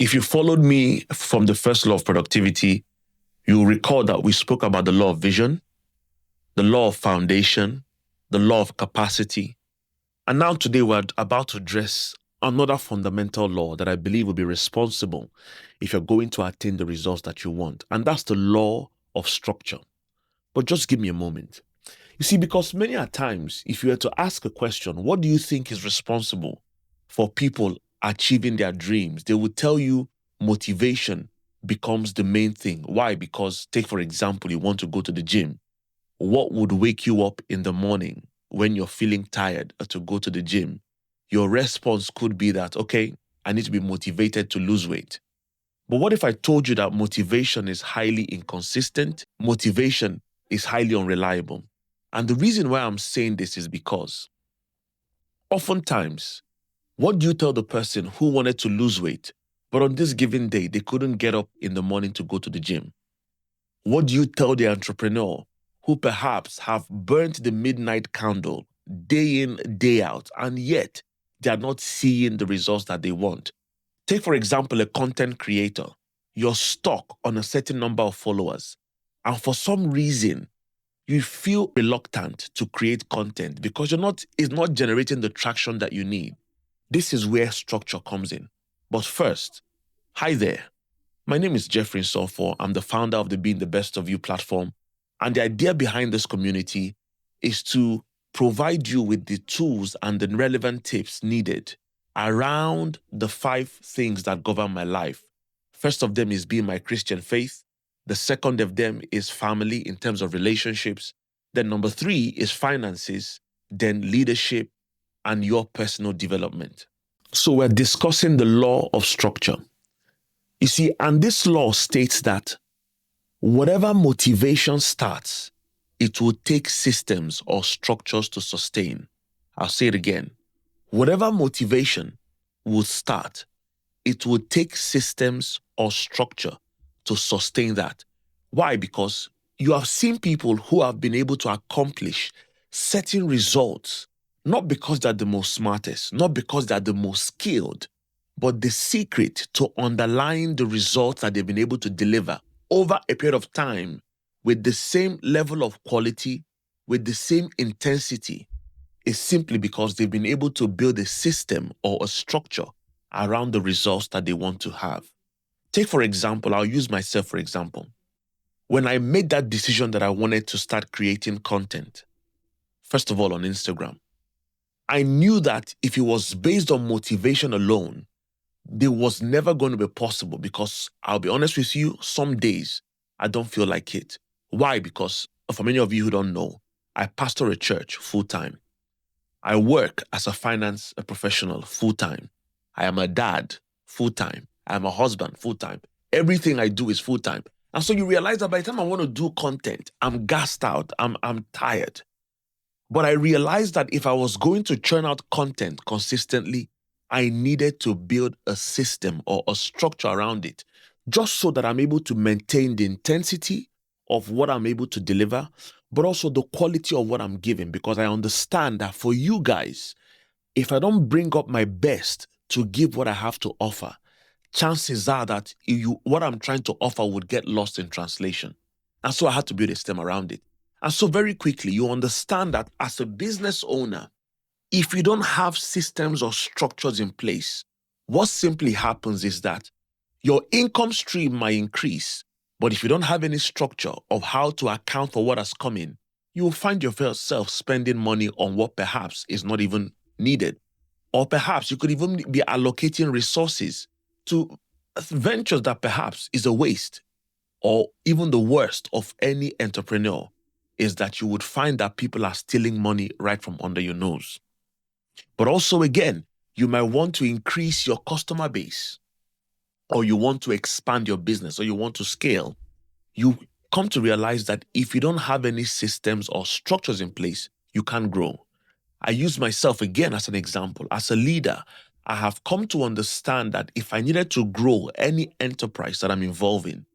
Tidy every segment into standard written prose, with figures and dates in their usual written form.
If you followed me from the first law of productivity, you'll recall that we spoke about the law of vision, the law of foundation, the law of capacity. And now today we're about to address another fundamental law that I believe will be responsible if you're going to attain the results that you want. And that's the law of structure. But just give me a moment. You see, because many a times, if you were to ask a question, what do you think is responsible for people achieving their dreams? They would tell you motivation becomes the main thing. Why? Because take, for example, you want to go to the gym. What would wake you up in the morning when you're feeling tired to go to the gym? Your response could be that, okay, I need to be motivated to lose weight. But what if I told you that motivation is highly inconsistent? Motivation is highly unreliable. And the reason why I'm saying this is because oftentimes, what do you tell the person who wanted to lose weight, but on this given day, they couldn't get up in the morning to go to the gym? What do you tell the entrepreneur who perhaps have burnt the midnight candle day in, day out, and yet they are not seeing the results that they want? Take, for example, a content creator. You're stuck on a certain number of followers, and for some reason, you feel reluctant to create content because it's not generating the traction that you need. This is where structure comes in. But first, hi there. My name is Jeffrey Nsofo. I'm the founder of the Being the Best of You platform. And the idea behind this community is to provide you with the tools and the relevant tips needed around the 5 things that govern my life. First of them is being my Christian faith. The second of them is family in terms of relationships. Then number 3 is finances, then leadership and your personal development. So we're discussing the law of structure. You see, and this law states that whatever motivation starts, it will take systems or structures to sustain. I'll say it again. Whatever motivation will start, it will take systems or structure to sustain that. Why? Because you have seen people who have been able to accomplish certain results, not because they're the most smartest, not because they're the most skilled, but the secret to underlying the results that they've been able to deliver over a period of time with the same level of quality, with the same intensity, is simply because they've been able to build a system or a structure around the results that they want to have. Take, for example, I'll use myself for example. When I made that decision that I wanted to start creating content, first of all on Instagram, I knew that if it was based on motivation alone, it was never going to be possible because I'll be honest with you, some days I don't feel like it. Why? Because for many of you who don't know, I pastor a church full-time. I work as a finance professional full-time. I am a dad full-time. I am a husband full-time. Everything I do is full-time. And so you realize that by the time I want to do content, I'm gassed out, I'm tired. But I realized that if I was going to churn out content consistently, I needed to build a system or a structure around it, just so that I'm able to maintain the intensity of what I'm able to deliver, but also the quality of what I'm giving, because I understand that for you guys, if I don't bring up my best to give what I have to offer, chances are that what I'm trying to offer would get lost in translation. And so I had to build a system around it. And so very quickly, you understand that as a business owner, if you don't have systems or structures in place, what simply happens is that your income stream might increase, but if you don't have any structure of how to account for what has come in, you will find yourself spending money on what perhaps is not even needed. Or perhaps you could even be allocating resources to ventures that perhaps is a waste. Or even the worst of any entrepreneur is that you would find that people are stealing money right from under your nose. But also, again, you might want to increase your customer base, or you want to expand your business, or you want to scale. You come to realize that if you don't have any systems or structures in place, you can't grow. I use myself again as an example. As a leader, I have come to understand that if I needed to grow any enterprise that I'm involved in,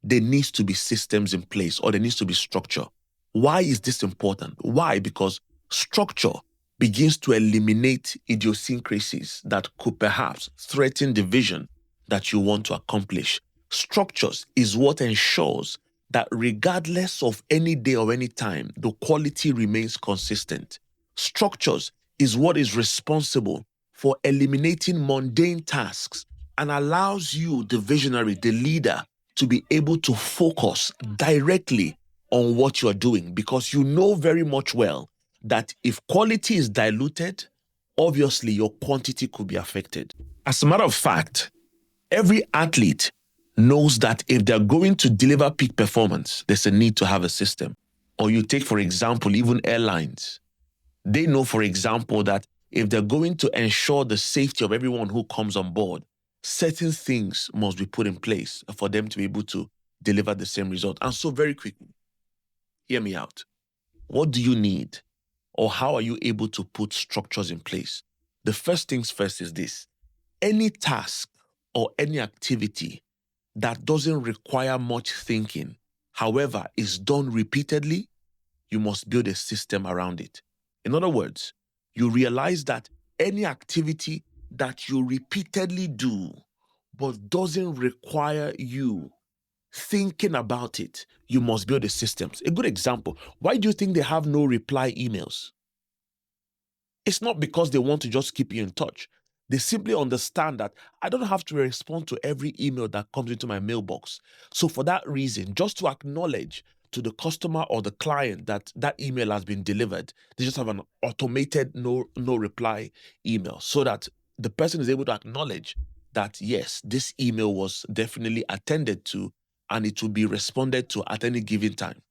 there needs to be systems in place, or there needs to be structure. Why is this important? Why? Because structure begins to eliminate idiosyncrasies that could perhaps threaten the vision that you want to accomplish. Structures is what ensures that regardless of any day or any time, the quality remains consistent. Structures is what is responsible for eliminating mundane tasks and allows you, the visionary, the leader, to be able to focus directly on what you're doing, because you know very much well that if quality is diluted, obviously your quantity could be affected. As a matter of fact, every athlete knows that if they're going to deliver peak performance, there's a need to have a system. Or you take, for example, even airlines. They know, for example, that if they're going to ensure the safety of everyone who comes on board, certain things must be put in place for them to be able to deliver the same result. And so, very quickly, hear me out. What do you need, or how are you able to put structures in place? The first things first is this: any task or any activity that doesn't require much thinking, however, is done repeatedly, you must build a system around it. In other words, you realize that any activity that you repeatedly do but doesn't require you thinking about it, you must build a system. A good example: why do you think they have no reply emails? It's not because they want to just keep you in touch. They simply understand that I don't have to respond to every email that comes into my mailbox. So for that reason, just to acknowledge to the customer or the client that that email has been delivered, they just have an automated no reply email, so that the person is able to acknowledge that yes, this email was definitely attended to and it will be responded to at any given time.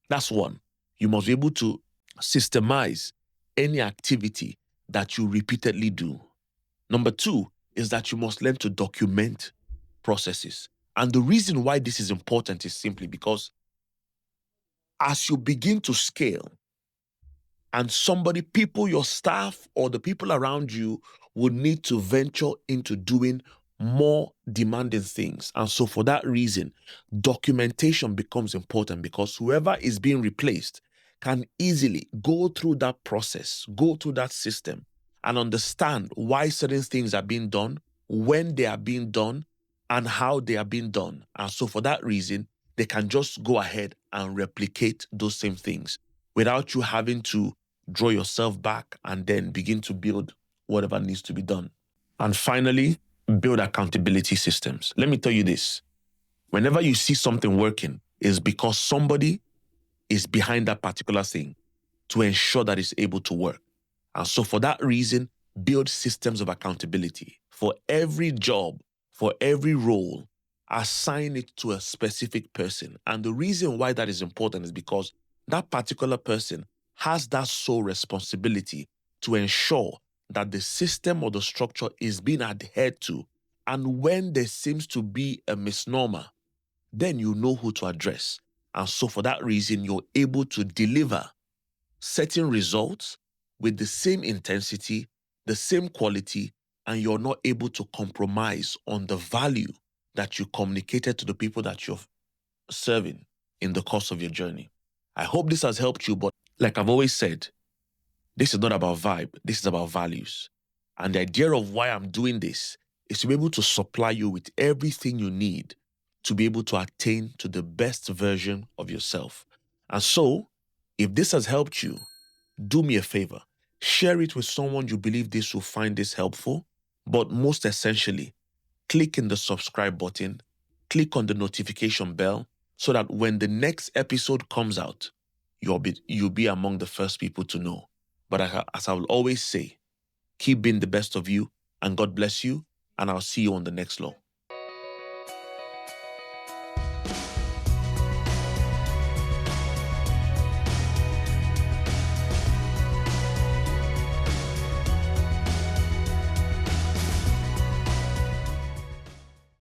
That's one. You must be able to systemize any activity that you repeatedly do. Number two is that you must learn to document processes. And the reason why this is important is simply because as you begin to scale, and people, your staff or the people around you would need to venture into doing more demanding things. And so for that reason, documentation becomes important, because whoever is being replaced can easily go through that process, go through that system, and understand why certain things are being done, when they are being done, and how they are being done. And so for that reason, they can just go ahead and replicate those same things without you having to draw yourself back and then begin to build whatever needs to be done. And finally, build accountability systems. Let me tell you this: whenever you see something working, it's because somebody is behind that particular thing to ensure that it's able to work. And so for that reason, build systems of accountability. For every job, for every role, assign it to a specific person. And the reason why that is important is because that particular person has that sole responsibility to ensure that the system or the structure is being adhered to. And when there seems to be a misnomer, then you know who to address. And so for that reason, you're able to deliver certain results with the same intensity, the same quality, and you're not able to compromise on the value that you communicated to the people that you're serving in the course of your journey. I hope this has helped you, but like I've always said, this is not about vibe, this is about values. And the idea of why I'm doing this is to be able to supply you with everything you need to be able to attain to the best version of yourself. And so, if this has helped you, do me a favor. Share it with someone you believe this will find this helpful. But most essentially, click in the subscribe button, click on the notification bell, so that when the next episode comes out, you'll be among the first people to know. But as I will always say, keep being the best of you, and God bless you, and I'll see you on the next law.